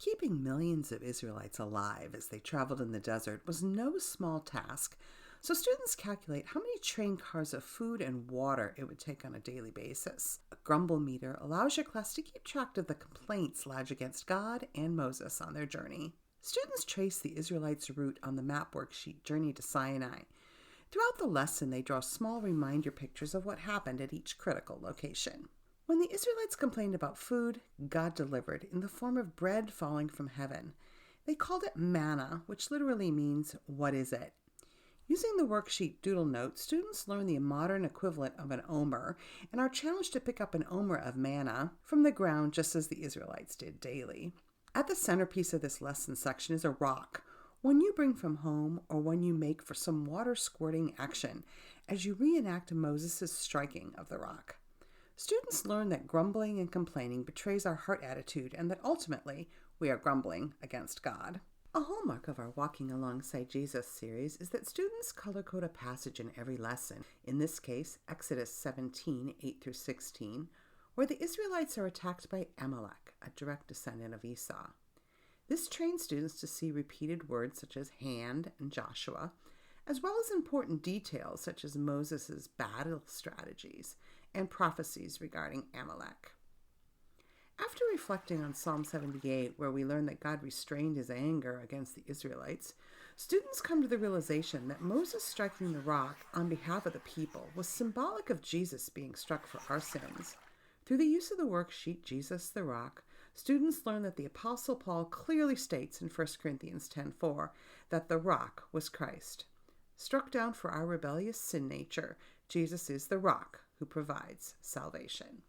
Keeping millions of Israelites alive as they traveled in the desert was no small task, so students calculate how many train cars of food and water it would take on a daily basis. A grumble meter allows your class to keep track of the complaints lodged against God and Moses on their journey. Students trace the Israelites' route on the map worksheet Journey to Sinai. Throughout the lesson, they draw small reminder pictures of what happened at each critical location. When the Israelites complained about food, God delivered in the form of bread falling from heaven. They called it manna, which literally means, "What is it?" Using the worksheet doodle note, students learn the modern equivalent of an omer and are challenged to pick up an omer of manna from the ground just as the Israelites did daily. At the centerpiece of this lesson section is a rock, one you bring from home or one you make for some water squirting action as you reenact Moses' striking of the rock. Students learn that grumbling and complaining betrays our heart attitude and that ultimately we are grumbling against God. A hallmark of our Walking Alongside Jesus series is that students color code a passage in every lesson, in this case Exodus 17, 8-16, where the Israelites are attacked by Amalek, a direct descendant of Esau. This trains students to see repeated words such as hand and Joshua, as well as important details such as Moses' battle strategies and prophecies regarding Amalek. After reflecting on Psalm 78, where we learn that God restrained his anger against the Israelites, students come to the realization that Moses striking the rock on behalf of the people was symbolic of Jesus being struck for our sins. Through the use of the worksheet Jesus the Rock, students learn that the Apostle Paul clearly states in 1 Corinthians 10:4 that the rock was Christ. Struck down for our rebellious sin nature, Jesus is the rock who provides salvation.